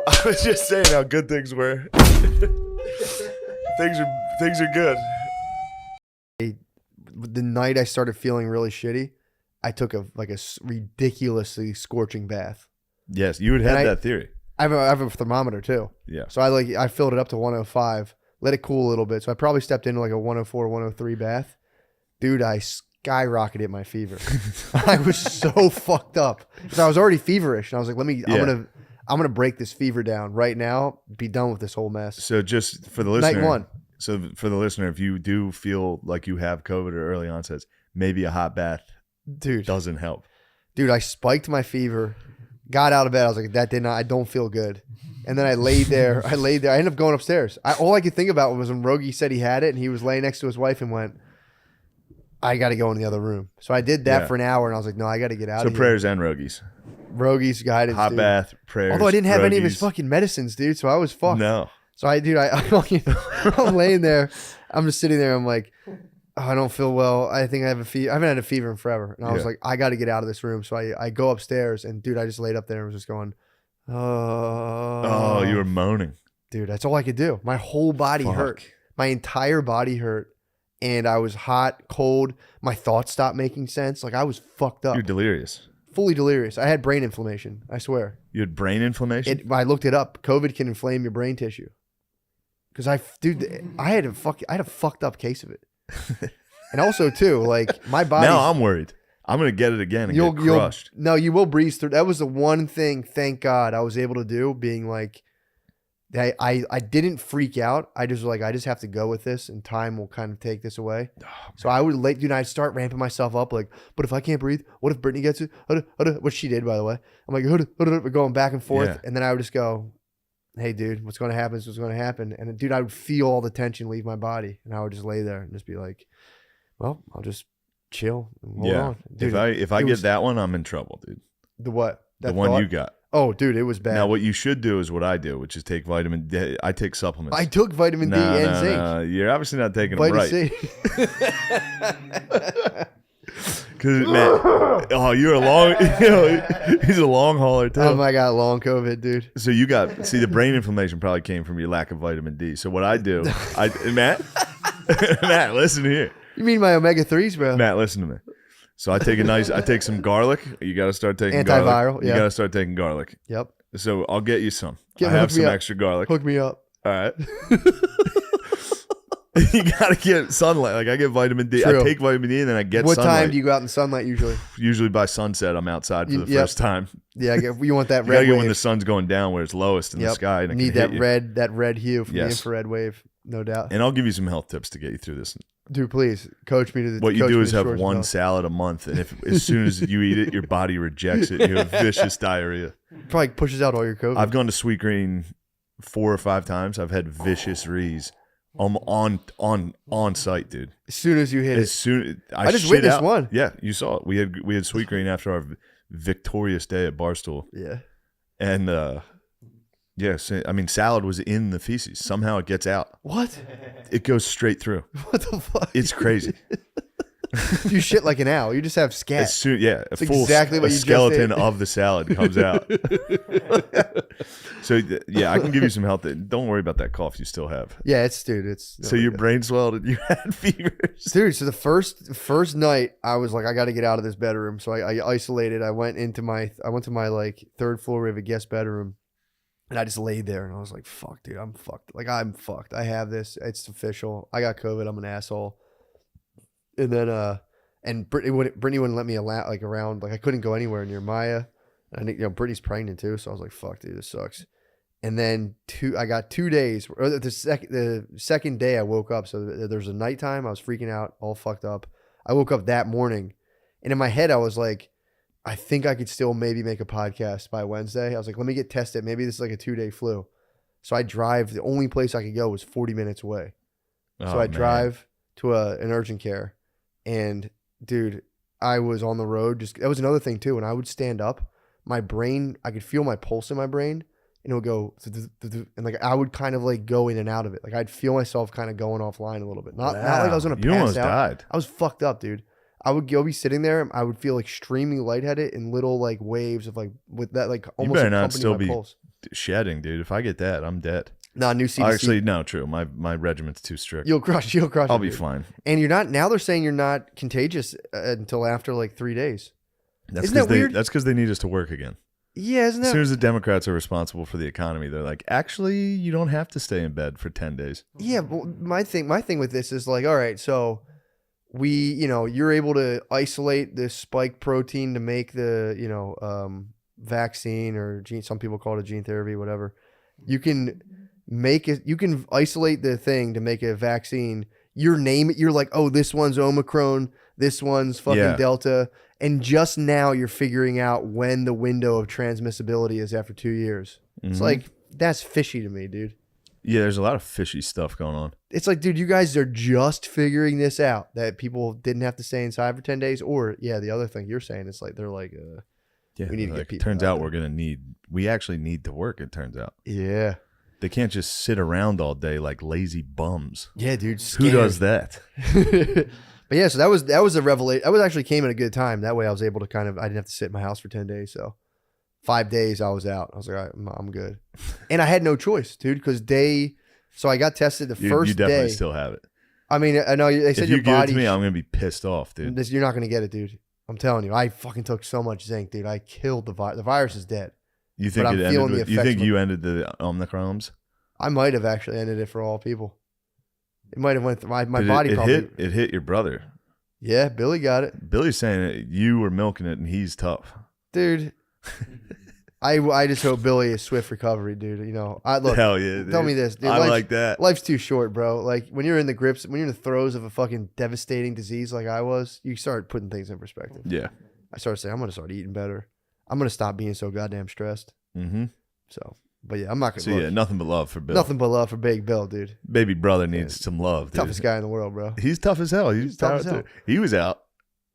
I was just saying how good things were. things are good. The night I started feeling really shitty, I took a ridiculously scorching bath. Yes, you had that theory. I have a thermometer too. Yeah. So I filled it up to 105, let it cool a little bit. So I probably stepped into like a 104, 103 bath. Dude, I skyrocketed my fever. I was so fucked up because I was already feverish, and I was like, I'm gonna break this fever down right now. Be done with this whole mess. So just for the listener, Night one. So for the listener, if you do feel like you have COVID or early onsets, maybe a hot bath, dude, doesn't help. Dude, I spiked my fever, got out of bed. I was like, I don't feel good. And then I laid there. I ended up going upstairs. All I could think about was when Rogie said he had it, and he was laying next to his wife and went, I got to go in the other room. So I did that for an hour, and I was like, no, I got to get out of here. So prayers and Rogies. Rogie's guidance, hot bath, prayers. Although I didn't have any of his Rogies. fucking medicines, dude, so I was fucked. No. So I'm laying there. I'm just sitting there. I'm like, oh, I don't feel well. I think I have a fever. I haven't had a fever in forever. And I was like, I got to get out of this room. So I go upstairs, and dude, I just laid up there and was just going, oh, you were moaning. Dude, that's all I could do. My whole body hurt. My entire body hurt. And I was hot, cold. My thoughts stopped making sense. Like I was fucked up. You're delirious. Fully delirious. I had brain inflammation. I swear. You had brain inflammation? I looked it up. COVID can inflame your brain tissue. Because I had a fucked up case of it. And also too, like my body. Now I'm worried. I'm gonna get it again and get crushed. No, you will breeze through. That was the one thing, thank God, I was able to do. Being like, I didn't freak out. I just was like, I just have to go with this, and time will kind of take this away. Oh, so I would I'd start ramping myself up, like, but if I can't breathe, what if Brittany gets it? What she did, by the way. I'm like, we're going back and forth, and then I would just go, hey, dude, what's going to happen is what's going to happen. And dude, I would feel all the tension leave my body, and I would just lay there and just be like, well, I'll just chill and hold on. Dude, if I get that one, I'm in trouble, dude. The what? The one you got. Oh, dude, it was bad. Now, what you should do is what I do, which is take vitamin D. I take supplements. I took vitamin D and zinc. No, you're obviously not taking them right. Because, man, you're a long, he's a long hauler, too. Oh, my God, long COVID, dude. So the brain inflammation probably came from your lack of vitamin D. So what I do, Matt, listen here. You mean my omega-3s, bro? Matt, listen to me. So I take some garlic. You got to start taking antiviral. Garlic. You got to start taking garlic. Yep. So I'll get you some. I have some extra garlic. Hook me up. All right. You got to get sunlight. Like I get vitamin D. True. I take vitamin D and then I get sunlight. What time do you go out in the sunlight usually? Usually by sunset, I'm outside for the first time. Yeah, you want that red red wave. wave. When the sun's going down where it's lowest in the sky. And need that red hue from the infrared wave, no doubt. And I'll give you some health tips to get you through this. Dude, please coach me to the. What you do is have one salad a month, and as soon as you eat it, your body rejects it. You have vicious diarrhea. Probably pushes out all your COVID. I've gone to Sweet Green 4 or 5 times. I've had vicious rees on site, dude. As soon as you hit it, I just witnessed one. Yeah, you saw it. We had Sweet Green after our victorious day at Barstool. Yeah, and I mean, salad was in the feces. Somehow it gets out. What? It goes straight through. What the fuck? It's crazy. You shit like an owl. You just have scat. It's exactly what you skeleton just of the salad comes out. So I can give you some health. Don't worry about that cough you still have. Yeah, so your brain swelled and you had fevers, dude. So the first night I was like, I got to get out of this bedroom. So I isolated. I went to my like 3rd floor. We have a guest bedroom. And I just laid there and I was like, fuck, dude, I'm fucked. Like, I'm fucked. I have this. It's official. I got COVID. I'm an asshole. And then, and Brittany wouldn't let me around. Like, I couldn't go anywhere near Maya. And Brittany's pregnant too. So I was like, fuck, dude, this sucks. And then I got 2 days. Or the second day I woke up. So there's a nighttime. I was freaking out, all fucked up. I woke up that morning. And in my head, I was like, I think I could still maybe make a podcast by Wednesday. I was like, let me get tested. Maybe this is like a 2-day flu. So I drive. The only place I could go was 40 minutes away. So I drive to an urgent care. And, dude, I was on the road. That was another thing, too. When I would stand up, my brain, I could feel my pulse in my brain. And it would go, and like I would kind of like go in and out of it. Like I'd feel myself kind of going offline a little bit. Not like I was going to pass out. You almost died. I was fucked up, dude. I would be sitting there. I would feel extremely lightheaded in little like waves of like with that like almost you better not still be pulse. shedding, dude. If I get that, I'm dead. Nah, new CDC. Actually, no, true. My regiment's too strict. You'll crush. I'll be dude. fine. And you're not. Now they're saying you're not contagious until after like 3 days. Isn't that weird? That's because they need us to work again. Yeah, isn't that? As soon as the Democrats are responsible for the economy, they're like, actually, you don't have to stay in bed for 10 days. Yeah, well, my thing with this is like, all right, so you're able to isolate this spike protein to make the, vaccine or gene. Some people call it a gene therapy, whatever. You can make it. You can isolate the thing to make a vaccine. You're like, oh, this one's Omicron. This one's fucking Delta. And just now you're figuring out when the window of transmissibility is after 2 years. Mm-hmm. It's like, that's fishy to me, dude. Yeah, there's a lot of fishy stuff going on. It's like, dude, you guys are just figuring this out, that people didn't have to stay inside for 10 days. Or, the other thing you're saying is like, they're like, we need to get people. Turns out we actually need to work, it turns out. Yeah. They can't just sit around all day like lazy bums. Yeah, dude. Who does that? But yeah, so that was a revelation. I actually came at a good time. That way I was able to I didn't have to sit in my house for 10 days. So 5 days I was out. I was like, all right, I'm good. And I had no choice, dude, because so I got tested the first day. You definitely still have it. I mean, I know they said if your you body. Give it to me, I'm going to be pissed off, dude. You're not going to get it, dude. I'm telling you. I fucking took so much zinc, dude. I killed the virus. The virus is dead. You think you ended the Omicrons? I might have actually ended it for all people. It might have went through my body. It hit your brother. Yeah, Billy got it. Billy's saying that you were milking it and he's tough. Dude, I just hope Billy is swift recovery, dude. Look, hell yeah, dude. Tell me this, dude. I like that. Life's too short, bro. Like when you're in the throes of a fucking devastating disease like I was, you start putting things in perspective. Yeah. I started saying, I'm going to start eating better. I'm going to stop being so goddamn stressed. Mm-hmm. So, but yeah, I'm not going to. So yeah, nothing but love for Bill. Nothing but love for Big Bill, dude. Baby brother needs some love, dude. Toughest guy in the world, bro. He's tough as hell. He's tough as hell. He was out.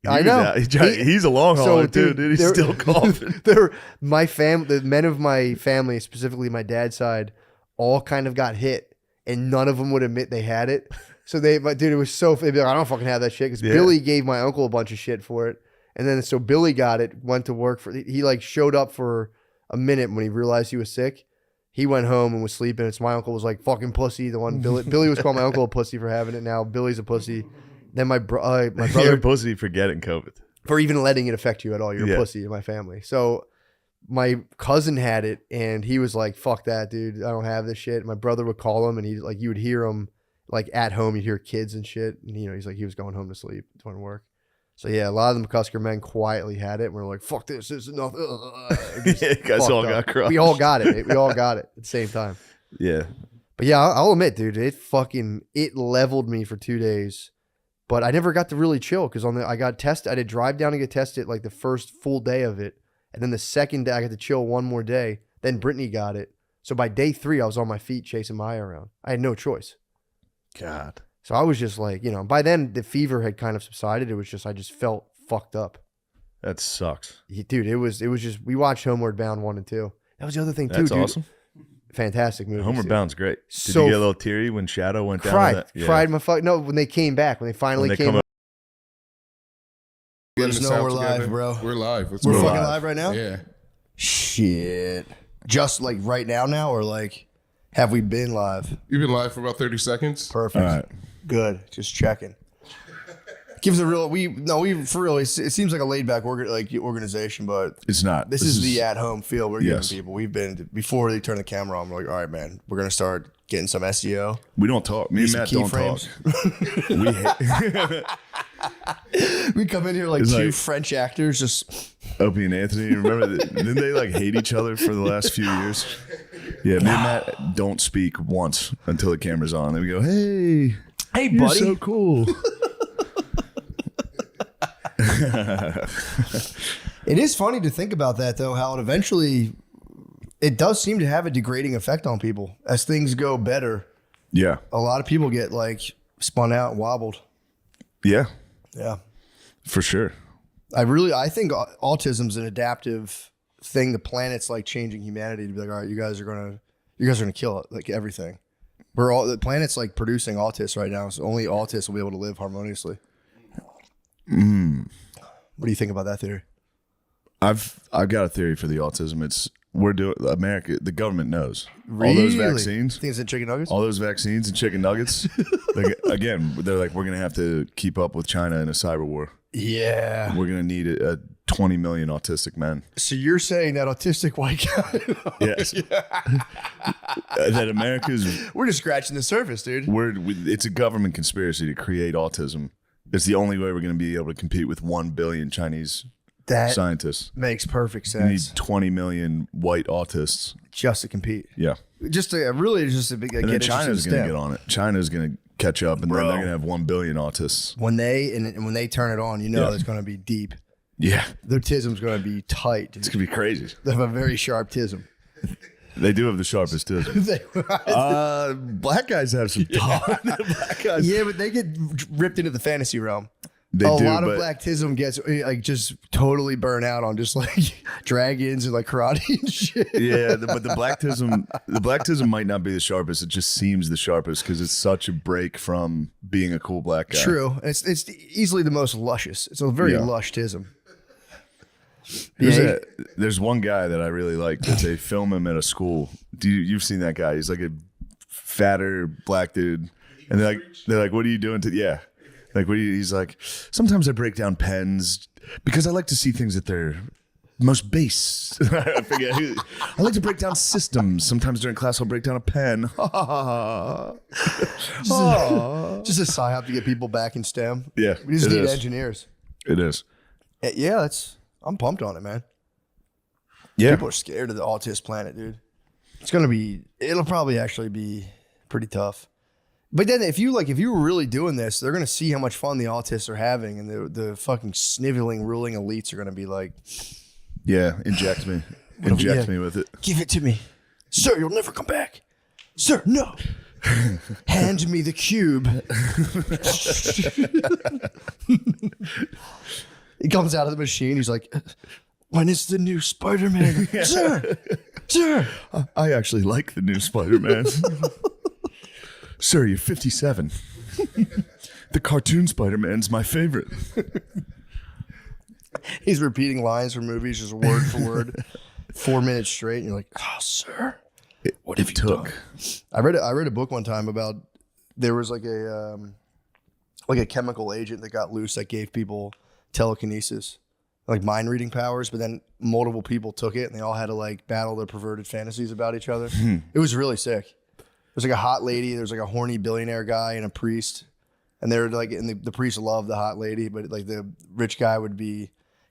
I know. He's a long hauler too, dude. He's still coughing. The men of my family, specifically my dad's side, all kind of got hit, and none of them would admit they had it. So dude, it was so. They'd be like, I don't fucking have that shit, because Billy gave my uncle a bunch of shit for it, and then so Billy got it, went to work he like showed up for a minute when he realized he was sick. He went home and was sleeping. It's my uncle was like, fucking pussy. The one Billy was calling my uncle a pussy for having it. Now Billy's a pussy. Then my brother. You're a pussy for getting COVID. For even letting it affect you at all. You're a pussy in my family. So my cousin had it and he was like, fuck that, dude. I don't have this shit. My brother would call him and he's like, you would hear him like at home. You'd hear kids and shit. And he's like, he was going home to sleep. It wouldn't work. So yeah, a lot of the McCusker men quietly had it. And we're like, fuck this. This is nothing. You guys all got crushed. We all got it. We all got it at the same time. Yeah. But yeah, I'll admit, dude, it leveled me for 2 days. But I never got to really chill because I got tested. I had to drive down and get tested like the first full day of it. And then the second day I got to chill one more day. Then Brittany got it. So by day 3, I was on my feet chasing Maya around. I had no choice. God. So I was just like, by then the fever had kind of subsided. It was just, I just felt fucked up. That sucks. Dude, it was just, we watched Homeward Bound 1 and 2. That was the other thing too, dude. That's awesome. Fantastic movie. Homeward Bound's great. Did you get a little teary when Shadow went down? Cried my fuck. No, when they came back, when they finally came. Let us know we're live, bro. We're live. We're fucking live right now? Yeah. Shit. Just like right now, or like, have we been live? You've been live for about 30 seconds. Perfect. All right. Good. Just checking. Gives a real, for real, it seems like a laid back organization, but it's not. This is the at home feel we're giving people. We've been, before they turn the camera on, we're like, all right, man, we're going to start getting some SEO. We don't talk. Me and Matt don't talk. We come in here like two French actors, just. Opie and Anthony, remember, didn't they like hate each other for the last few years? Yeah, me and Matt don't speak once until the camera's on. Then we go, hey, buddy. You're so cool. It is funny to think about that, though, how it does seem to have a degrading effect on people as things go better. Yeah. A lot of people get like spun out and wobbled. Yeah. Yeah. For sure. I think autism's an adaptive thing. The planet's like changing humanity to be like, all right, you guys are gonna kill it, like everything. The planet's like producing autists right now, so only autists will be able to live harmoniously. What do you think about that theory? I've got a theory for the autism. It's we're doing America. The government knows all those vaccines. Things in chicken nuggets. All those vaccines and chicken nuggets. Again, they're like, we're gonna have to keep up with China in a cyber war. Yeah, we're gonna need a 20 million autistic men. So you're saying that autistic white guy? Yes. That America's. We're just scratching the surface, dude. It's a government conspiracy to create autism. It's the only way we're going to be able to compete with 1 billion Chinese scientists. Makes perfect sense. You need 20 million white autists just to compete. Yeah. Just to big. And then China's going to get on it. China's going to catch up, and then they're going to have 1 billion autists. When they turn it on, it's going to be deep. Yeah. Their tism's going to be tight. Dude. It's going to be crazy. They have a very sharp tism. They do have the sharpest tism. Black guys have some black guys. Yeah, but they get ripped into the fantasy realm. A lot of black tism gets like just totally burnt out on just like dragons and like karate and shit. Yeah, but the black tism might not be the sharpest. It just seems the sharpest because it's such a break from being a cool black guy. True. It's easily the most luscious. It's a very lush tism. There's one guy that I really like that they film him at a school. You've seen that guy? He's like a fatter black dude, and they're like, "What are you doing like he's like, sometimes I break down pens because I like to see things at their most base. I forget. I like to break down systems. Sometimes during class I'll break down a pen. Just a psyop to get people back in STEM. Yeah, we just need engineers. It is. Yeah, I'm pumped on it, man. Yeah. People are scared of the autist planet, dude. It'll probably actually be pretty tough. But then if you were really doing this, they're going to see how much fun the autists are having, and the fucking sniveling, ruling elites are going to be like, yeah, inject me. Inject me with it. Give it to me. Sir, you'll never come back. Sir, no. Hand me the cube. He comes out of the machine. He's like, when is the new Spider-Man? Sir. I actually like the new Spider-Man. Sir, you're 57. The cartoon Spider-Man's my favorite. He's repeating lines from movies just word for word, 4 minutes straight. And you're like, oh, sir. What have you done? I read a book one time about there was like a chemical agent that got loose that gave people telekinesis, like mind reading powers, but then multiple people took it and they all had to like battle their perverted fantasies about each other. It was really sick. There's like a hot lady, there's like a horny billionaire guy and a priest, and they're like, and the priest loved the hot lady, but like the rich guy would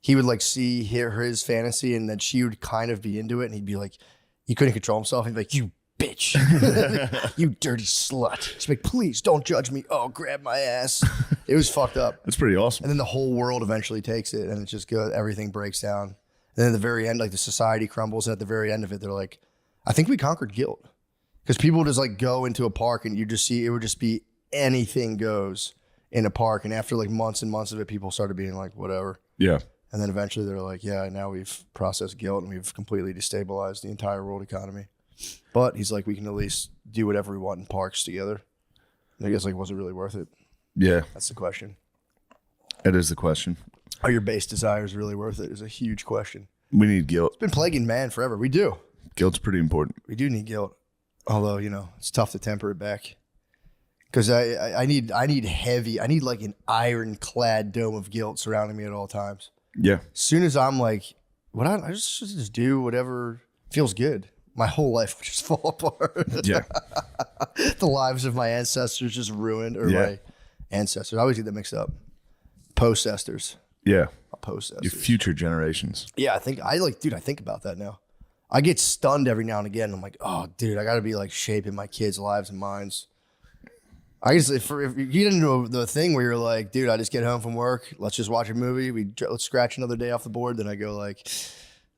like see his fantasy, and then she would kind of be into it, and he'd be like, he couldn't control himself. He'd be like, you bitch, you dirty slut. She's like, please don't judge me. Oh, grab my ass. It was fucked up. That's pretty awesome. And then the whole world eventually takes it, and it's just good. Everything breaks down. And then at the very end, like the society crumbles. And at the very end of it, they're like, I think we conquered guilt. Because people just like go into a park and you just see, it would just be anything goes in a park. And after like months and months of it, people started being like, whatever. Yeah. And then eventually they're like, yeah, now we've processed guilt and we've completely destabilized the entire world economy. But he's like, we can at least do whatever we want in parks together. And I guess like, was it really worth it? Yeah. That's the question. That is the question. Are your base desires really worth it? Is a huge question. We need guilt. It's been plaguing man forever. We do. Guilt's pretty important. We do need guilt. Although, it's tough to temper it back. Because I need like an ironclad dome of guilt surrounding me at all times. Yeah. As soon as I'm like, I just do whatever feels good, my whole life would just fall apart. Yeah. The lives of my ancestors just ruined, or my ancestors. I always get that mixed up. Post-esters. Yeah. Post-esters. Your future generations. Yeah, I think about that now. I get stunned every now and again. I'm like, oh, dude, I got to be like shaping my kids' lives and minds. I guess if you get into the thing where you're like, dude, I just get home from work, let's just watch a movie, let's scratch another day off the board. Then I go like,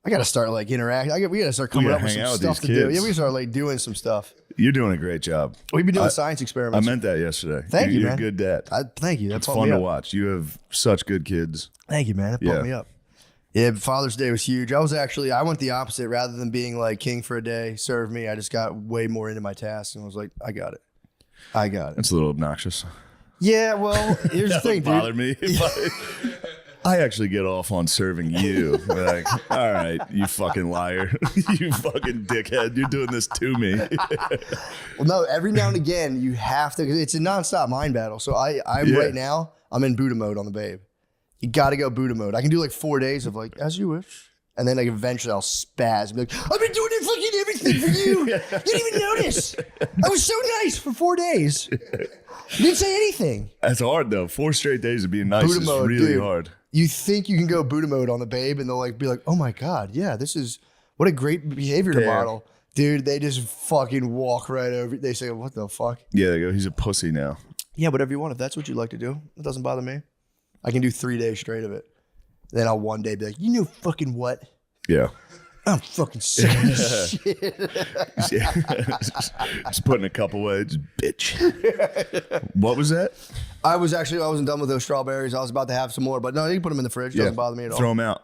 I got to start like interacting. We got to start coming up with some stuff to do. Yeah, we got to start like doing some stuff. You're doing a great job. We've been doing science experiments. I meant that yesterday. Thank you, You're man. a good dad. Thank you. It's fun to watch. You have such good kids. Thank you, man. That pumped me up. Yeah, Father's Day was huge. I went the opposite. Rather than being like king for a day, serve me, I just got way more into my tasks and was like, I got it. That's a little obnoxious. Yeah, well, here's the thing, dude. Bother me. I actually get off on serving you. Like, all right, you fucking liar. You fucking dickhead. You're doing this to me. Well, no, every now and again, you have to, because it's a nonstop mind battle. So I'm right now, I'm in Buddha mode on the babe. You got to go Buddha mode. I can do like 4 days of like, as you wish. And then like eventually I'll spaz and be like, I've been doing fucking everything for you. You didn't even notice. I was so nice for 4 days. You didn't say anything. That's hard though. 4 straight days of being nice Buddha is mode, really hard. You think you can go Buddha mode on the babe and they'll like be like, oh my God, yeah, this is, what a great behavior to model. Dude, they just fucking walk right over. They say, what the fuck? Yeah, they go, he's a pussy now. Yeah, whatever you want. If that's what you like to do, it doesn't bother me. I can do 3 days straight of it. Then I'll one day be like, you know fucking what? Yeah. I'm fucking sick of this shit. Just putting a couple words, bitch. What was that? I wasn't done with those strawberries. I was about to have some more, but no, you can put them in the fridge. It doesn't bother me at all. Throw them out.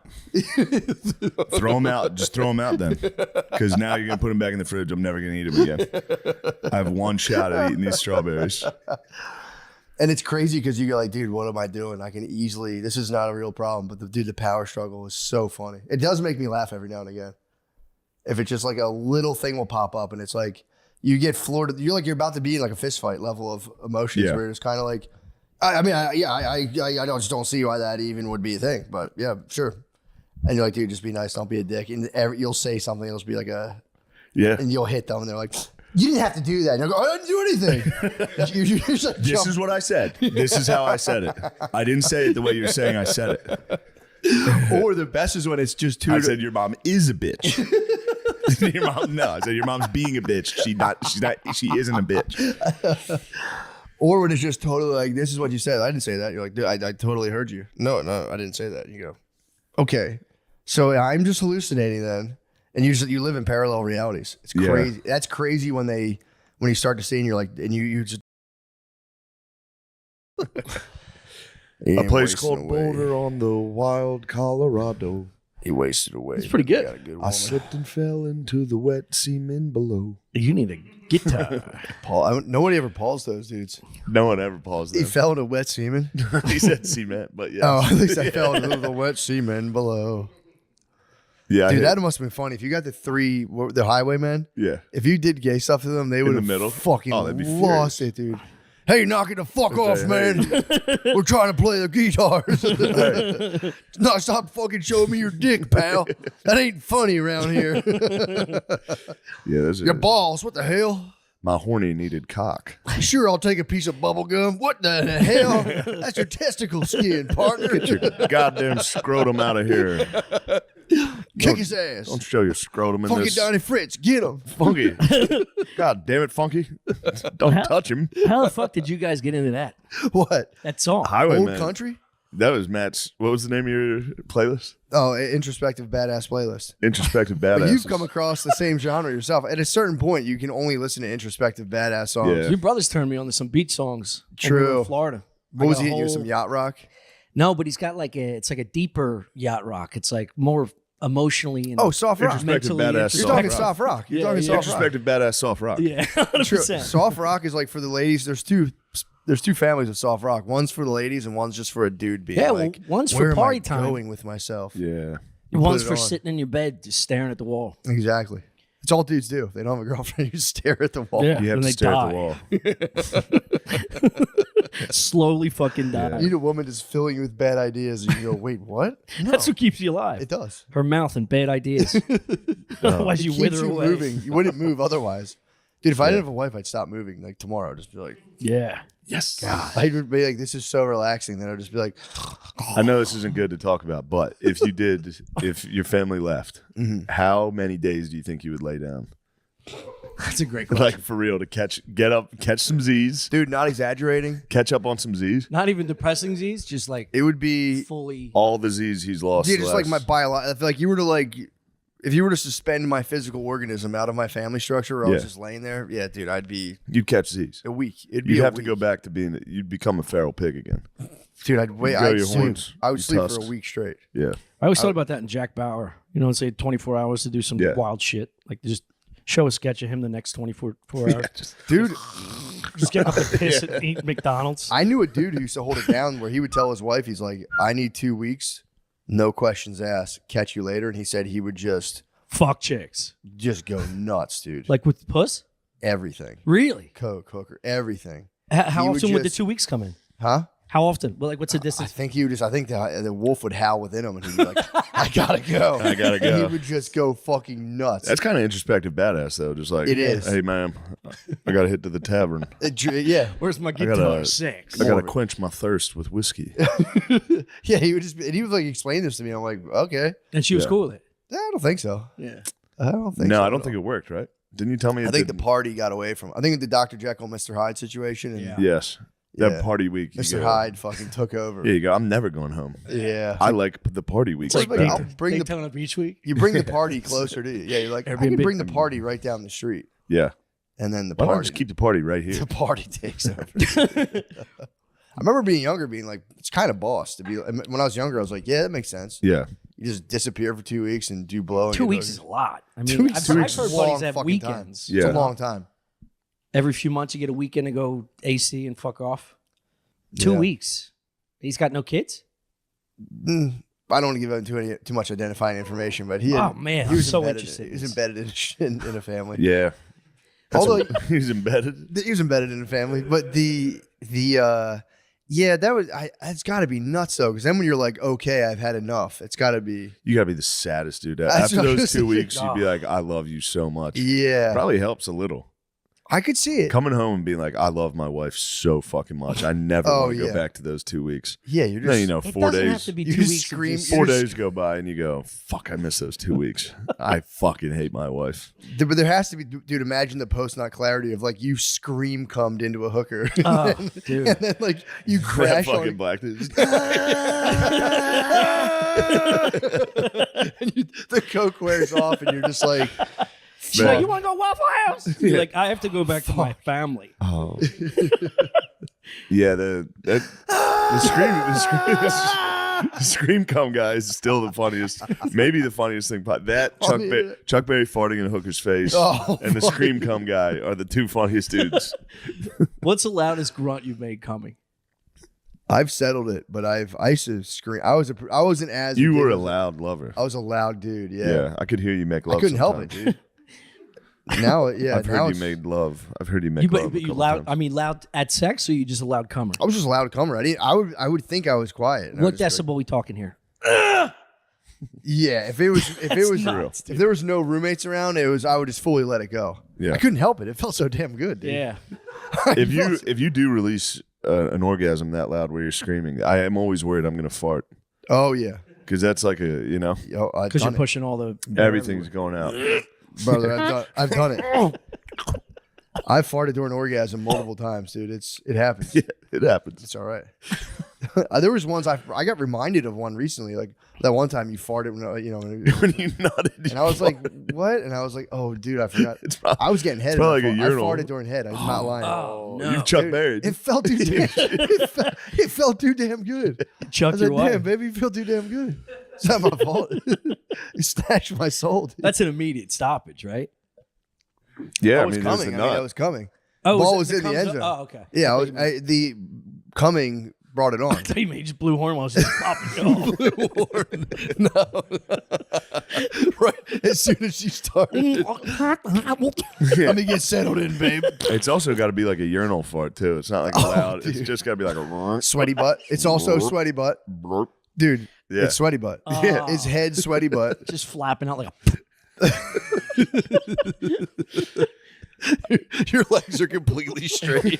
Throw them out. Just throw them out then. Because now you're going to put them back in the fridge. I'm never going to eat them again. I have one shot at eating these strawberries. And it's crazy because you go like, dude, what am I doing? I can easily, this is not a real problem. But the power struggle is so funny. It does make me laugh every now and again. If it's just like a little thing will pop up and it's like, you get floored. You're like, you're about to be in like a fist fight level of emotions where it's kind of like, I just don't see why that even would be a thing. But yeah, sure. And you're like, dude, just be nice. Don't be a dick. And you'll say something. It'll be like and you'll hit them and they're like, you didn't have to do that. And you'll go, I didn't do anything. This is what I said. This is how I said it. I didn't say it the way you're saying I said it. Or the best is when it's just two. I said your mom is a bitch. Your mom, no. I said your mom's being a bitch. She isn't a bitch. Or when it's just totally like, this is what you said. I didn't say that. You're like, dude, I totally heard you. No, I didn't say that. You go, okay. So I'm just hallucinating then. And you live in parallel realities. It's crazy. Yeah. That's crazy when you start to see and you're like, and you just. A place called Boulder on the wild Colorado. He wasted away. It's pretty good. I slipped and fell into the wet semen below. You need a guitar. Paul, nobody ever paused those dudes. No one ever paused them. He fell into wet semen. He said cement, but yeah. Oh, at least I fell into the wet semen below. Yeah, dude, that must have been funny. If you got the highwaymen, if you did gay stuff to them, they would have fucking lost it, dude. Hey, knock it the fuck off, man. We're trying to play the guitars. No, stop fucking showing me your dick, pal. That ain't funny around here. Your balls, what the hell? My horny needed cock. Sure, I'll take a piece of bubble gum. What the hell? That's your testicle skin, partner. Get your goddamn scrotum out of here. Kick his ass. Don't show your scrotum in Funky this. Donnie Fritz, get him. Funky. God damn it, Funky. Don't touch him. How the fuck did you guys get into that? What? That song. Highwayman. Old Country? That was Matt's. What was the name of your playlist? Oh, Introspective Badass Playlist. Introspective Badass. But you've come across the same genre yourself. At a certain point, you can only listen to Introspective Badass songs. Yeah. Your brother's turned me on to some beach songs. True. In Florida. What was he hitting you? Some yacht rock? No, but he's got it's like a deeper yacht rock. It's like more emotionally and soft rock. Introspective Badass. You're talking soft rock. You're talking soft rock. Introspective Badass soft rock. Yeah, 100%. True. Soft rock is like for the ladies. There's two families of soft rock. One's for the ladies and one's just for a dude being like, one's for party time. time. Going with myself. Yeah. One's for sitting in your bed just staring at the wall. Exactly. It's all dudes do. If they don't have a girlfriend, you stare at the wall. Yeah, you have to stare at the wall. Slowly fucking die. You need a woman just filling you with bad ideas and you go, wait, what? No. That's what keeps you alive. It does. Her mouth and bad ideas. Otherwise you wither away. Moving. You wouldn't move otherwise. Dude, if I didn't have a wife, I'd stop moving. Like tomorrow, I'd just be like, yeah. Yes. God. I'd be like, this is so relaxing. Then I'd just be like, I know this isn't good to talk about, but if your family left, how many days do you think you would lay down? That's a great question. Like for real, to catch some Z's. Dude, not exaggerating. Catch up on some Z's. Not even depressing Z's, just like it would be fully all the Z's he's lost. Dude, just like my biological. Like if you were to suspend my physical organism out of my family structure where I was just laying there, yeah, dude, you'd catch Z's. A week. You'd have to go back to you'd become a feral pig again. Dude, I would sleep for a week straight. Yeah. I always thought about that in Jack Bauer. You know, say 24 hours to do some wild shit. Like just show a sketch of him the next 24 hours. Dude, Just get up and piss and eat McDonald's. I knew a dude who used to hold it down where he would tell his wife, he's like, I need 2 weeks, no questions asked, catch you later. And he said he would just fuck chicks. Just go nuts, dude. Like with puss? Everything. Really? Coke, hooker, everything. How often would the 2 weeks come in? Huh? How often? Well, like, what's the distance? I think the wolf would howl within him and he'd be like, I gotta go. I gotta go. And he would just go fucking nuts. That's kind of introspective badass, though. Just like, it is. Hey, ma'am, I gotta hit to the tavern. Yeah. Where's my guitar? 6. I gotta quench my thirst with whiskey. Yeah, he would like explain this to me. I'm like, okay. And she was cool with it. I don't think so. Yeah. I don't think so. No, I don't think it worked, right? Didn't you tell me? I think the party got away from. I think the Dr. Jekyll, Mr. Hyde situation. And Yes. That party week. Mr. Hyde fucking took over. Yeah, you go. I'm never going home. Yeah. I like the party week. It's like I'll bring the Daytona Beach week. You bring the party closer to you. Yeah, you're like, I can bring the party right down the street. Yeah. And then the Why party. not just keep the party right here? The party takes over. I remember being younger, being like, it's kind of boss to be. When I was younger, I was like, yeah, that makes sense. Yeah. You just disappear for 2 weeks and do blow. 2 weeks is a lot. I mean, 2 weeks, I've is heard a long buddies have fucking weekends. time. Yeah. It's a long time. Every few months, you get a weekend to go AC and fuck off. 2 weeks. He's got no kids? I don't want to give out too much identifying information, but he was so interested. He was embedded in a family. Yeah. Although he was embedded. He was embedded in a family, but it's got to be nuts though, because then when you're like, okay, I've had enough, it's got to be. You got to be the saddest dude. After those 2 weeks, you'd be like, I love you so much. Yeah. Probably helps a little. I could see it. Coming home and being like, I love my wife so fucking much. I never want to go back to those 2 weeks. Yeah, you're just. Then, 4 days. Have to be 2 weeks. Scream. 4 days go by and you go, fuck, I miss those 2 weeks. I fucking hate my wife. But there has to be, dude, imagine the post-nut clarity of like you scream cummed into a hooker. Oh, dude. And then like you crash that fucking on black dude. And the coke wears off and you're just like, she's like, you want to go Waffle House? You're like, I have to go back to my family. Oh. Yeah, the scream cum guy is still the funniest. Maybe the funniest thing. That Chuck Berry farting in a hooker's face and the scream cum guy are the two funniest dudes. What's the loudest grunt you've made coming? I've settled it, but I used to scream. I wasn't as. You were a loud lover. I was a loud dude. Yeah. Yeah, I could hear you make love. I couldn't help it, dude. Now, yeah, I've heard you made love. I've heard you make love. But you loud. Times. I mean, loud at sex, or you just a loud comer? I was just a loud comer. I would think I was quiet. What decibel we talking here? Yeah, if there was no roommates around, I would just fully let it go. Yeah, I couldn't help it. It felt so damn good, dude. Yeah. if you do release an orgasm that loud where you're screaming, I am always worried I'm gonna fart. Oh yeah, because that's like because you're pushing all the everything's going out. Brother, I've done it. I've farted during orgasm multiple times, dude. It happens. Yeah, it happens. It's all right. There was ones I got reminded of one recently, like that one time you farted when you nodded, and I was like, "What?" And I was like, "Oh, dude, I forgot." I was getting head. Like a urinal. I farted during head. I'm not lying. Oh no, you Chuck Berry. It felt too damn. It felt too damn good. Chuck, I was like, "Damn, baby, you feel too damn good." It's not my fault. You snatched my soul. Dude. That's an immediate stoppage, right? Yeah, I was coming. I was coming. Oh, ball was in the end zone. Oh, okay. Yeah, the coming brought it on. I thought you made just blue horn while I was just popping it No. Right as soon as she started. Let me get settled in, babe. It's also got to be like a urinal fart too. It's not like loud. Dude. It's just got to be like a sweaty butt. It's also sweaty butt. Dude, it's sweaty butt. Yeah. It's head sweaty butt. Just flapping out like Your legs are completely straight.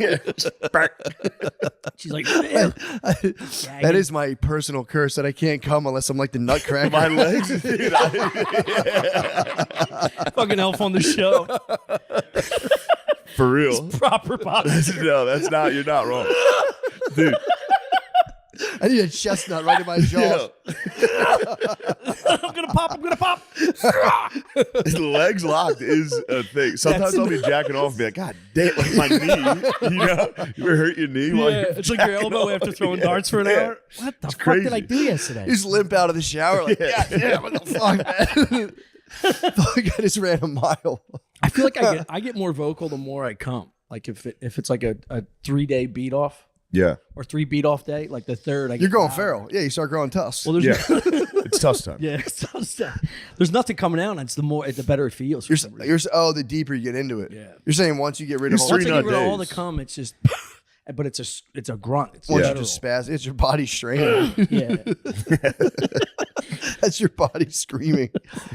She's like, that is my personal curse that I can't come unless I'm like the nutcracker. My legs, dude. Fucking Elf on the Show. For real. It's proper pop. No, that's not. You're not wrong, dude. I need a chestnut right in my jaw. I'm gonna pop. Legs locked is a thing. Sometimes I'll be jacking off and be like, God damn, like my knee. You ever hurt your knee? While you're it's like your elbow after throwing darts for an hour. What the fuck crazy. did I do yesterday? You just limp out of the shower like, yeah, what the fuck, man? Fuck, I just ran a mile. I feel like I get more vocal the more I come. Like if it's like a 3-day beat off. Yeah. Or 3 beat off day, like the third. You're going feral. Yeah, you start growing tusks. Well, yeah. It's tusk time. Yeah, it's tusk time. There's nothing coming out. It's the better it feels. The deeper you get into it. Yeah. You're saying once you get rid of all, once you get rid of all the cum, it's just, but it's a grunt. It's once you just spaz, it's your body straining. Yeah. That's your body screaming.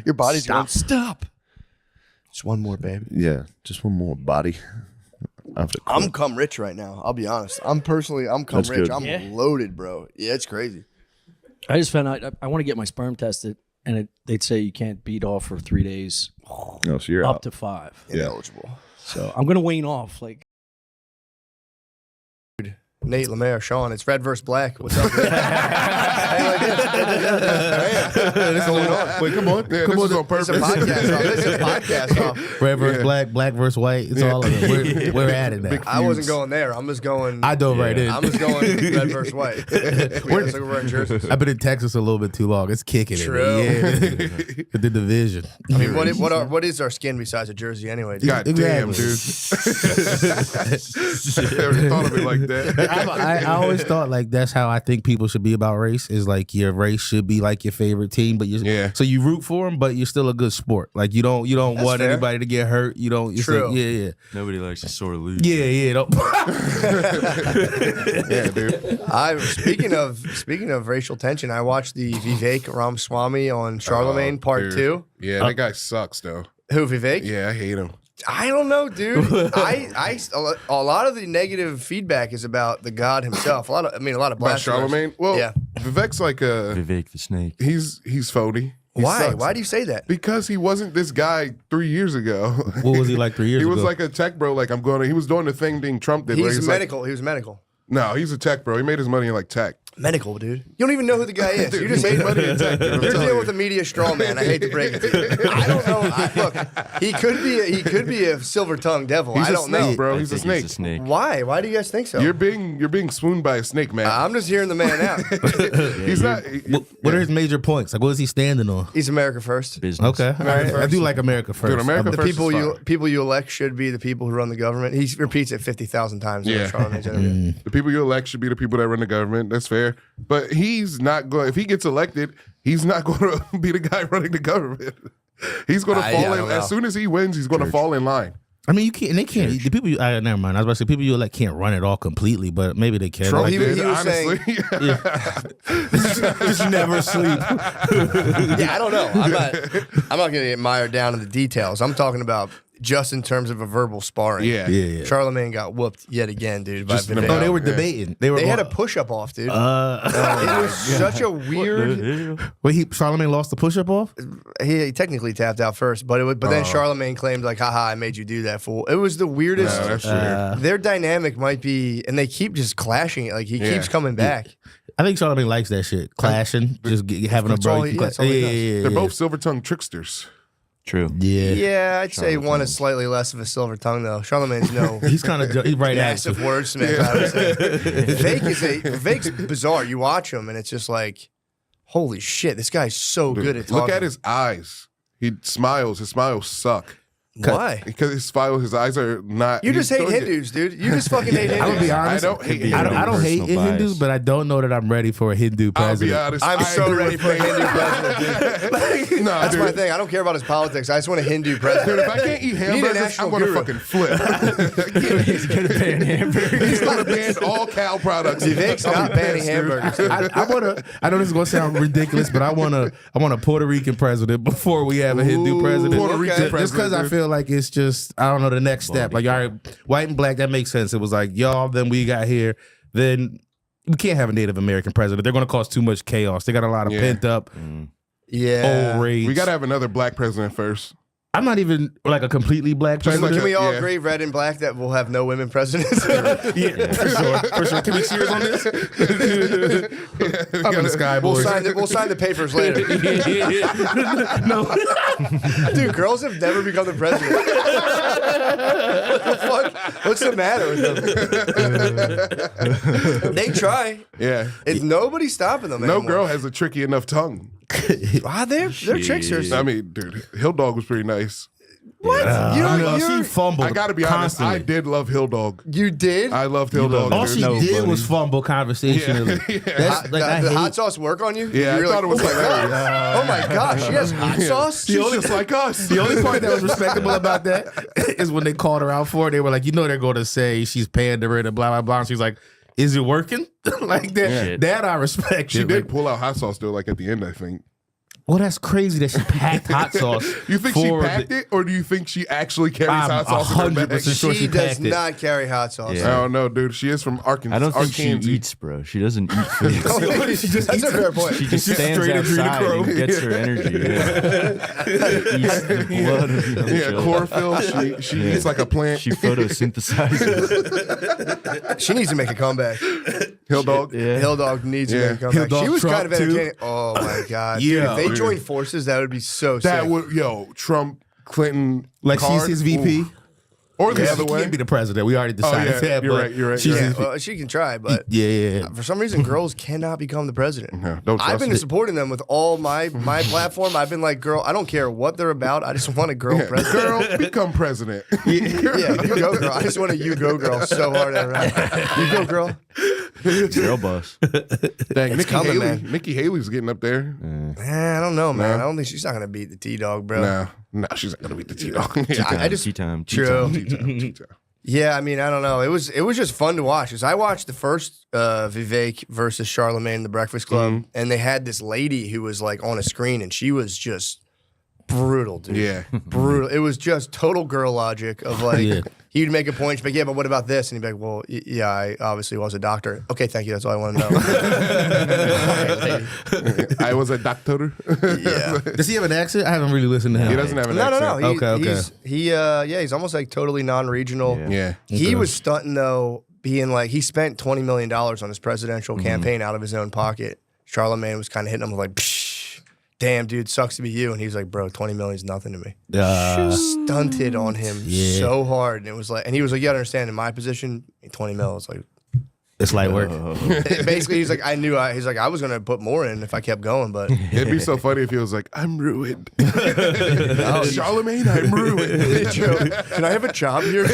Your body's going, stop. Just one more, babe. Yeah, just one more, body. I'm cum rich right now. I'll be honest. I'm cum That's rich. good. I'm loaded, bro. Yeah, it's crazy. I just found out I want to get my sperm tested, and they'd say you can't beat off for 3 days. No, so you're up out. to 5. Ineligible. So I'm gonna wane off. Like Nate, Lemaire, Sean, it's red versus black. What's up? What's going on? Wait, come on. Yeah, come on. On purpose. This is a podcast off. Red versus black, black versus white. It's all of it. We're at it now. I wasn't going there. I'm just going. I dove right in. I'm just going red versus white. We're in jerseys. I've been in Texas a little bit too long. It's kicking True. it. Yeah. The division. I mean, what is our skin besides a jersey anyway? God damn, dude. Never thought of it like that. I always thought like that's how I think people should be about race. Is like your race should be like your favorite team, but so you root for them, but you're still a good sport. Like you don't That's want fair. anybody to get hurt. You don't. True. Yeah. Nobody likes to sore lose. Yeah. Don't. Yeah, dude. Speaking of racial tension, I watched the Vivek Ramaswamy on Charlemagne Part 2. Yeah, that guy sucks though. Who, Vivek? Yeah, I hate him. I don't know, dude. A lot of the negative feedback is about the god himself. A lot of About blasphemers. Charlemagne? Well, yeah. Vivek's like Vivek the snake. he's phony. He Why? sucks. Why do you say that? Because he wasn't this guy 3 years ago. What was he like 3 years He ago? was like a tech bro. Like he was doing the thing Trump did. where He was like, medical. no, he's a tech bro. He made his money in like tech. Medical, dude. You don't even know who the guy is. Dude, You just he made made money in tech. Dude, I'm You're telling dealing you. with a media straw man. I hate to break it to you. I don't know. Look, he could be a silver tongued devil. He's I a don't snake, know. bro. I He's a think snake. Why? Why do you guys think so? You're being swooned by a snake, man. I'm just hearing the man out. He's not. What are his major points? Like, what is he standing on? He's America first. Business. Okay, I do like America first. Dude, America The first people is fine. people you elect should be the people who run the government. He repeats it 50,000 times. in Yeah. Charlemagne's interview. The people you elect should be the people that run the government. That's fair. But he's not going. If he gets elected, he's not going to be the guy running the government. He's going to I fall don't in know. as soon as he wins. He's going to fall in line. I mean, you can't. And they can't. The people. Never mind. I was about to say people you elect can't run it all completely, but maybe they can. Trump, Like, he was saying, just never sleep. yeah, I don't know. I'm not going to get mired down in the details. I'm talking about just in terms of a verbal sparring. Yeah. Charlemagne got whooped yet again, dude. By Just in a Vivek. Oh, they were Yeah. debating. They had a push-up off, dude. it Uh, was such a weird. wait, Charlemagne lost the push-up off. He technically tapped out first, but then Charlemagne claimed like, "Haha, I made you do that, fool." It was the weirdest. No, that's weird. Their dynamic might be, and they keep just clashing it. Like he keeps coming back. I think Charlemagne likes that shit, clashing, just having a That's all bro. he- that's all he does. Yeah. They're both silver-tongued tricksters. True. Yeah. Yeah, I'd say one is slightly less of a silver tongue though. Charlemagne's no. He's kind of he's right at Massive you. wordsmith. I would say. Vivek's bizarre. You watch him, and it's just like, holy shit, this guy's so good at talking. Look at his eyes. He smiles. His smiles suck. Why? Because his eyes are not. You just he's hate doing it. Hindus, dude. You just fucking hate Hindus. I'm gonna be honest. I don't hate be him. I don't hate Personal Hindus, bias. but I don't know that I'm ready for a Hindu I'll president. be honest. I'm I so agree ready with for a you. Hindu president, dude. No, That's dude. my thing. I don't care about his politics. I just want a Hindu president. Dude, if I can't eat You need a hamburgers, national I'm going to guru. fucking flip. He's gonna ban hamburgers. He's going to ban all cow products. Vivek's I'll not be banning pissed, dude. hamburgers. I know this is gonna sound ridiculous, but I want a Puerto Rican president before we have a Hindu president. Puerto Rican Okay. Just because president, I dude. feel like it's just I don't know the next step. Like all right, white and black, that makes sense. It was like y'all, then we got here, then we can't have a Native American president. They're gonna cause too much chaos. They got a lot of Yeah. pent up Yeah. old rage. We got to have another black president first. I'm not even like a completely black Just like president. Can we all Yeah. agree, red and black, that we'll have no women presidents? yeah, for sure. Can we cheers on this? I'm in the sky, We'll boys. sign the papers later. No. Dude, girls have never become the president. What the fuck? What's the matter with them? They try. Yeah. It's nobody's stopping them No anymore. girl has a tricky enough tongue. They're tricksters. I mean, dude, Hill Dog was pretty nice. What? She fumbled. I gotta be constantly. honest. I did love Hill Dog. You did? I loved Hill Dog. All she did was fumble conversationally. That's, the hot sauce work on you? Yeah, I thought it was hilarious. Oh my gosh, she has hot sauce? She's just like us. The only part that was respectable about that is when they called her out for it. They were like, they're going to say she's pandering and blah, blah, blah. And she's like, is it working? Like that. Yeah. That I respect. She did pull out hot sauce though, like at the end, I think. Well, that's crazy that she packed hot sauce. You think she packed it, or do you think she actually carries hot sauce in her bag? Sure she does not carry hot sauce. Yeah. I don't know, dude. She is from Arkansas. I don't think she eats, bro. She doesn't eat food. That's a fair point. She just stands outside and gets her energy. Eats the blood of young children. Chlorophyll. She eats like a plant. She photosynthesizes. She needs to make a comeback. Hill Dog. Yeah. Hill Dog needs to make a comeback. She was kind of entertaining. Oh my god. Yeah. Dude, if they joined forces, that would be so That sick. would, Trump, Clinton, like card, she's his VP. Ooh. Or the other She way. can't be the president. We already decided that. You're but right. she's his- Well, she can try, but yeah. for some reason, girls cannot become the president. No, don't trust I've been me. supporting them with all my platform. I've been like, girl, I don't care what they're about. I just want a girl president. Girl, become president. Yeah, you go, girl. I just want a you go, girl, so hard around. You go, girl. Girl boss. Dang, Nikki coming, Haley. man. Nikki Haley's getting up there. Man, I don't know, man. I don't think she's not gonna beat the T-Dog, bro. No, she's not gonna beat the T-Dog. I just Tea time. true. Tea time. Yeah, I mean, I don't know. It was just fun to watch. Cause I watched the first Vivek versus Charlamagne in the Breakfast Club, and they had this lady who was like on a screen, and she was just brutal, dude. Yeah. Brutal. It was just total girl logic of like, he'd make a point, she'd be like, yeah, but what about this? And he'd be like, well, yeah, I obviously was a doctor. Okay, thank you. That's all I want to know. I was a doctor. Yeah. Does he have an accent? I haven't really listened to him. He doesn't have an No. accent. Okay. He's almost like totally non-regional. Yeah. He was stunting though, being like, he spent $20 million on his presidential campaign out of his own pocket. Charlamagne was kind of hitting him with like, psh, damn, dude, sucks to be you. And he was like, bro, 20 million is nothing to me. Stunted on him so hard. And it was like, and he was like, you gotta understand, in my position, 20 mil is like, it's light work. basically, he's like, he's like, I was gonna put more in if I kept going, but It'd be so funny if he was like, I'm ruined. Charlamagne, I'm ruined. can I have a job here?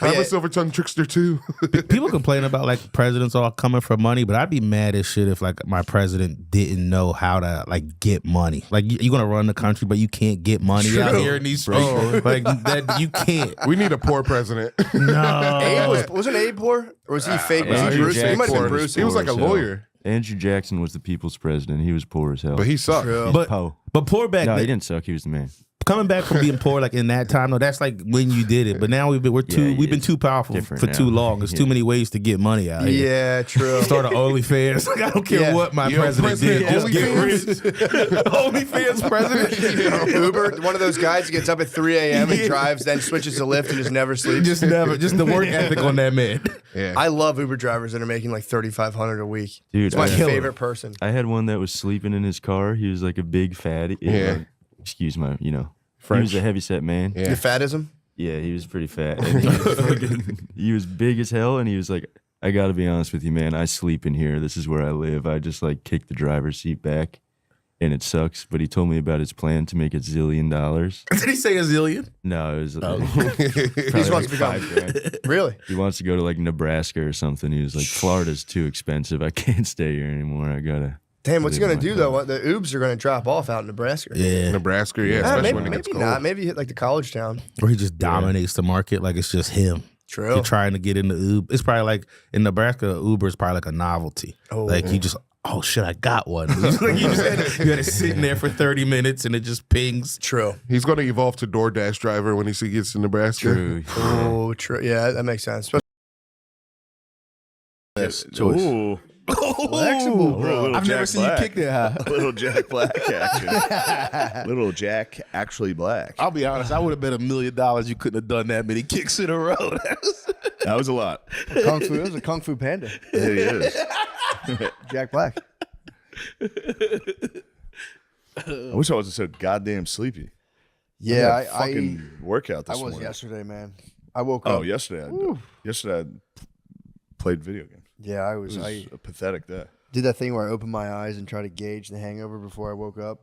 I'm a silver tongue trickster too. People complain about like presidents all coming for money, but I'd be mad as shit if like my president didn't know how to like get money. Like you're gonna run the country, but you can't get money out here in these streets. Like that, you can't. We need a poor president. No. Abe wasn't Abe poor? Or was he fake? Was he Andrew Bruce? He might have been Jackson Bruce. He was like a lawyer. Andrew Jackson was the people's president. He was poor as hell. But he sucked. But poor back no, then. he didn't suck. He was the man. Coming back from being poor, like in that time, though, that's like when you did it. But now we've been too powerful for now. too long. There's too many ways to get money out here. Yeah, true. Start an OnlyFans. Like, I don't care what my president did. Just get rich. OnlyFans president. Uber, one of those guys who gets up at 3 a.m. and drives, then switches to Lyft and just never sleeps. Just the work ethic on that man. Yeah. I love Uber drivers that are making like $3,500 a week. Dude, It's my I- favorite person. I had one that was sleeping in his car. He was like a big fatty. Yeah. Excuse my, French. He was a heavyset man. Yeah. Your fatism? Yeah, he was pretty fat. And he was big as hell, and he was like, I got to be honest with you, man. I sleep in here. This is where I live. I just like kick the driver's seat back, and it sucks. But he told me about his plan to make $1 zillion. Did he say a zillion? No, it was He probably wants to become. $5,000. Really? He wants to go to like Nebraska or something. He was like, Florida's too expensive. I can't stay here anymore. I gotta. Damn, what's he live going to my do though? life. The Ubs are going to drop off out in Nebraska. Yeah. Nebraska, especially maybe, when it gets maybe cold. not. Maybe hit like the college town. Or he just dominates the market. Like it's just him. True. You're trying to get into Uber. It's probably like in Nebraska, Uber is probably like a novelty. Like you just, oh shit, I got one. Like you had it sitting there for 30 minutes and it just pings. True. He's going to evolve to DoorDash driver when he gets to Nebraska. True. Oh, true. Yeah, that makes sense. Ooh. Flexible, bro. I've never seen you kick that high. Little Jack Black action. Little Jack actually black. I'll be honest, I would have bet $1 million you couldn't have done that many kicks in a row. That was a lot. Kung Fu. It was a Kung Fu panda. There he is. Jack Black. I wish I wasn't so goddamn sleepy. Yeah, I had a fucking workout this I was morning. yesterday, man. I woke up. Oh, yesterday I played video games. Yeah, It was a pathetic day. did that thing where I opened my eyes and tried to gauge the hangover before I woke up.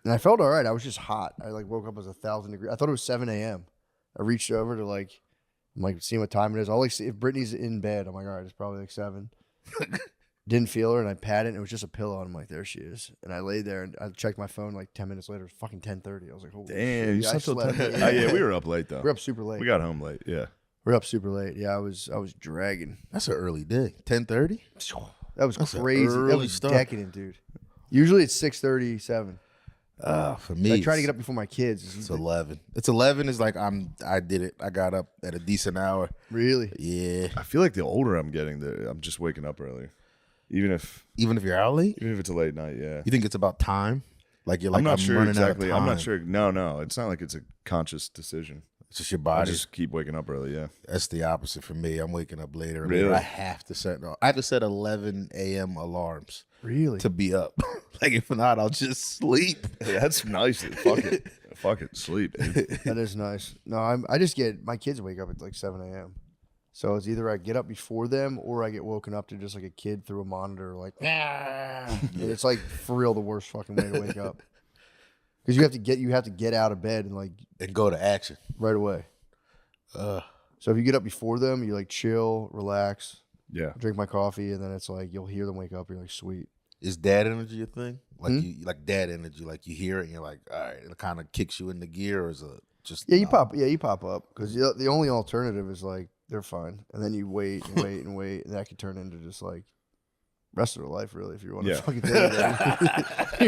And I felt all right. I was just hot. I like woke up as 1,000 degrees. I thought it was 7 a.m. I reached over to like, I'm like, seeing what time it is. I'll like see if Brittany's in bed. I'm like, all right, it's probably like 7. Didn't feel her, and I patted, and it was just a pillow. And I'm like, there she is. And I laid there, and I checked my phone like 10 minutes later. It was fucking 10:30. I was like, holy damn, you slept so slept. yeah, we were up late though. We were up super late. We got home late. Yeah, we're up super late. Yeah, I was dragging. That's an early day. 10:30. That was That's an crazy. early That was start. decadent, dude. Usually it's 6:30, 7. For me, I try to get up before my kids. It's 11. It's 11 is like I did it. I got up at a decent hour. Really? Yeah. I feel like the older I'm getting, I'm just waking up earlier. Even if you're out late? Even if it's a late night, yeah. You think it's about time? Like you're like, I'm not sure running exactly. out of time. I'm not sure. No. It's not like it's a conscious decision. It's just your I body. just keep waking up early, yeah. That's the opposite for me. I'm waking up later. and Really? later. I have to set 11 a.m. alarms Really? to be up. Like if not, I'll just sleep. Hey, that's nice. Fuck it. Fuck it. Sleep, dude. That is nice. No, I just get my kids wake up at like 7 a.m. So it's either I get up before them or I get woken up to just like a kid through a monitor, like, and it's like for real the worst fucking way to wake up. Because you have to get out of bed and go to action right away. So if you get up before them, you like chill, relax, drink my coffee, and then it's like you'll hear them wake up. You're like, sweet. Is dad energy a thing? Like you like dad energy, like you hear it and you're like, all right, it kind of kicks you into gear, or is it just you pop up because the only alternative is like they're fine, and then you wait and wait and wait, and that could turn into just like rest of their life, really, if you want to fucking think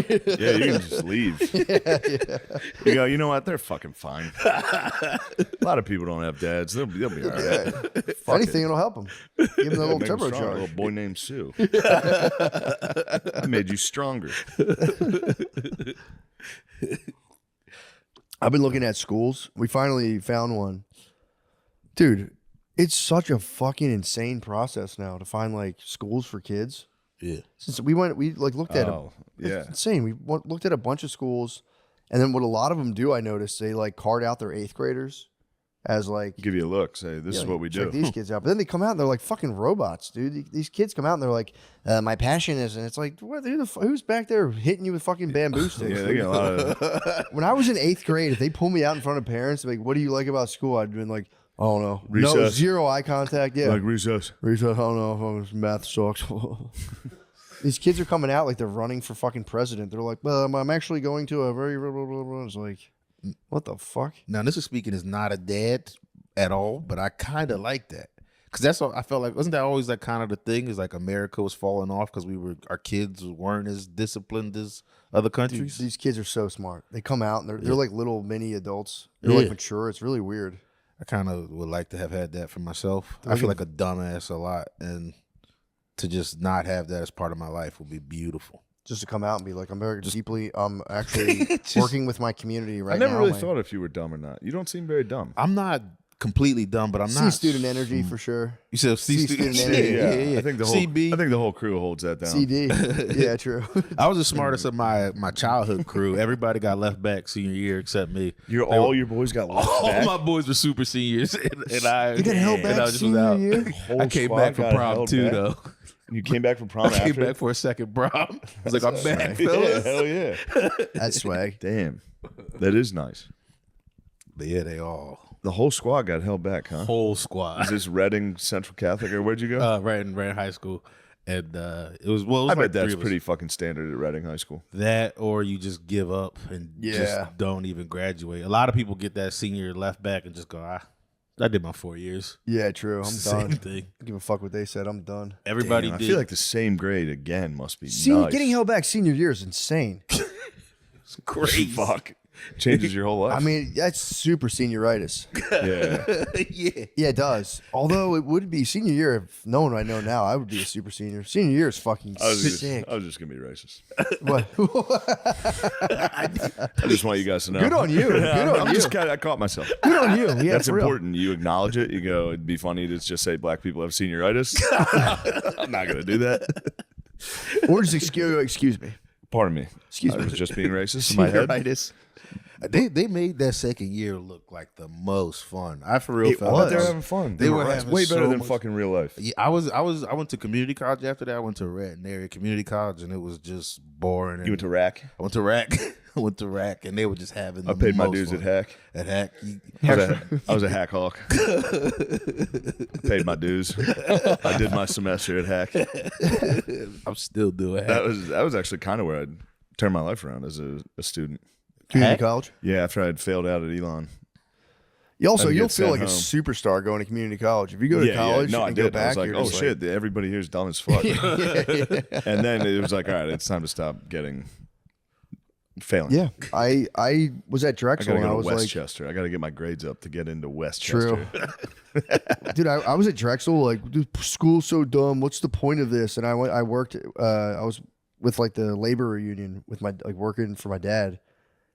it. Yeah, you can just leave. Yeah. You go, you know what? They're fucking fine. A lot of people don't have dads. They'll be all right. If anything, it'll help them. Give them a little turbocharge. A little boy named Sue. I made you stronger. I've been looking at schools. We finally found one. Dude, it's such a fucking insane process now to find like schools for kids. Yeah. Since we looked at them. It's insane. We looked at a bunch of schools, and then what a lot of them do, I noticed, they like card out their 8th graders as like give you a look, say this is what we do. Check these kids out, but then they come out and they're like fucking robots, dude. These kids come out and they're like, my passion is, and it's like, what? Who's back there hitting you with fucking bamboo sticks? Yeah, they get a lot of. When I was in 8th grade, if they pulled me out in front of parents, like, what do you like about school? I'd been like, I don't know. Recess. No, 0 eye contact. Yeah. Like recess. Recess, I don't know. Math sucks. These kids are coming out like they're running for fucking president. They're like, well, I'm actually going to a very blah, blah, blah, blah. It's like, what the fuck? Now, this is speaking as not a dad at all, but I kind of like that. Because that's what I felt like. Wasn't that always like kind of the thing? Is like America was falling off because our kids weren't as disciplined as other countries. Dude, these kids are so smart. They come out and they're like little mini adults. They're like mature. It's really weird. I kind of would like to have had that for myself. I feel like a dumbass a lot, and to just not have that as part of my life would be beautiful. Just to come out and be like, I'm very deeply, actually working with my community right now. I never really thought if you were dumb or not. You don't seem very dumb. I'm not completely dumb, but I'm not. C-student energy for sure. You said C-student energy. Yeah. I think the whole crew holds that down. CD. Yeah, true. I was the smartest of my childhood crew. Everybody got left back senior year except me. All your boys got left back? All my boys were super seniors, and I You got held back senior year? I came back from prom too, though. You came back from prom after? I came back for a second prom. I was like, I'm back, fellas. Hell yeah. That's swag. Damn. That is nice. But yeah, they all. The whole squad got held back, huh? Whole squad. Is this Reading Central Catholic, or where'd you go? Reading High School. And it was I bet that's pretty fucking standard at Reading High School. That, or you just give up and just don't even graduate. A lot of people get that senior left back and just go, I did my 4 years. Yeah, true. I'm done. Same thing. I don't give a fuck what they said. I'm done. Everybody did. I feel like the same grade again must be nice. Getting held back senior year is insane. It's crazy. Fuck. Changes your whole life. I mean, that's super senioritis. Yeah. Yeah, it does. Although it would be senior year, if no one I know now, I would be a super senior. Senior year is fucking sick. I was just going to be racist. What? I just want you guys to know. Good on you. Good on you. I caught myself. Good on you. Yeah, That's for real. important. You acknowledge it. You go, it'd be funny to just say black people have senioritis. I'm not going to do that. Or just excuse me. Pardon me. Excuse me. I was just being racist in my head. Senioritis. They made that second year look like the most fun. I for real felt But like they were having fun. They were having way better so than much- fucking real life. Yeah, I went to community college after that. I went to Red Area Community College, and it was just boring. You went to RAC? I went to RAC. went to Rack, and they were just having. I paid my dues at Hack. At Hack, I was a Hack Hawk. Paid my dues. I did my semester at Hack. I'm still doing Hack. That was actually kind of where I turned my life around as a student. Community college? Yeah, after I'd failed out at Elon. You'll feel like home. A superstar going to community college. If you go to college and go back, I was like, oh shit, everybody here's dumb as fuck. And then it was like, all right, it's time to stop failing. Yeah, I was at Drexel. I gotta go to Westchester. I got to get my grades up to get into Westchester. True. Dude, I was at Drexel. Like, dude, school's so dumb. What's the point of this? And I worked. I was with like the labor union with my working for my dad.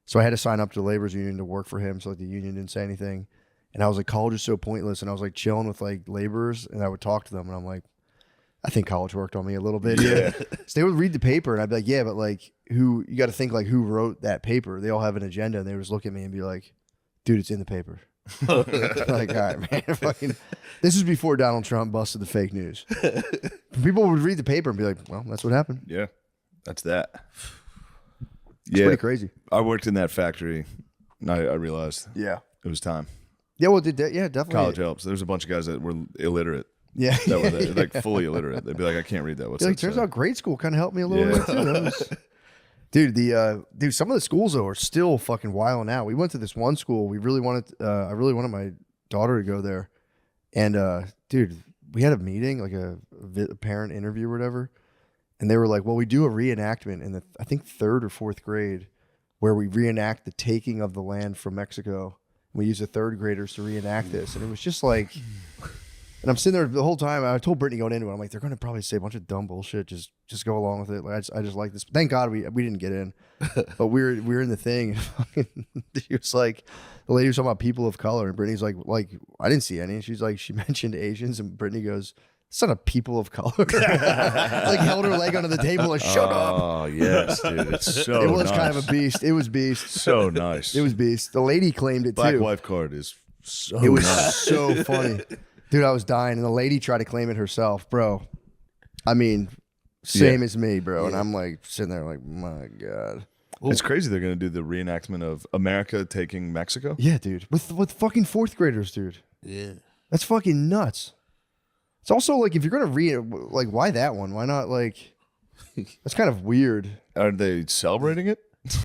So I had to sign up to the labor's union to work for him. So like the union didn't say anything. And I was like, college is so pointless. And I was like chilling with like laborers, and I would talk to them, and I'm like, I think college worked on me a little bit. Yeah. So they would read the paper, and I'd be like, yeah, but like you got to think like who wrote that paper? They all have an agenda, and they would just look at me and be like, dude, it's in the paper. Like, all right, man. Fucking, this was before Donald Trump busted the fake news. People would read the paper and be like, well, that's what happened. Yeah, that's that. It's pretty crazy. I worked in that factory, and I realized it was time. Yeah, well, definitely. College helps. There's a bunch of guys that were illiterate. Yeah. That were there, like fully illiterate. They'd be like, I can't read that. What's that? Turns out grade school kind of helped me a little bit too. Dude, some of the schools though are still fucking wilding out. We went to this one school. I really wanted my daughter to go there, and dude, we had a meeting, like a parent interview or whatever, and they were like, well, we do a reenactment in I think 3rd or 4th grade, where we reenact the taking of the land from Mexico. We use the 3rd graders to reenact this, and it was just like. And I'm sitting there the whole time. I told Brittany going into it, I'm like, they're going to probably say a bunch of dumb bullshit. Just go along with it. Like, I just like this. Thank God we didn't get in, but we were in the thing. She was like, the lady was talking about people of color, and Brittany's like I didn't see any. And she's like, she mentioned Asians, and Brittany goes, it's not a people of color. Like held her leg under the table and shut up. Oh yes, dude. It's so. It was kind of a beast. It was beast. So nice. It was beast. The lady claimed it Black too. wife card is so. It was nice. so funny. Dude, I was dying, and the lady tried to claim it herself, bro. I mean, same as me, bro. Yeah. And I'm like sitting there like, my God. Ooh. It's crazy they're going to do the reenactment of America taking Mexico. Yeah, dude. With fucking 4th graders, dude. Yeah. That's fucking nuts. It's also like, if you're going to read, like, why that one? Why not, like, that's kind of weird. Are they celebrating it?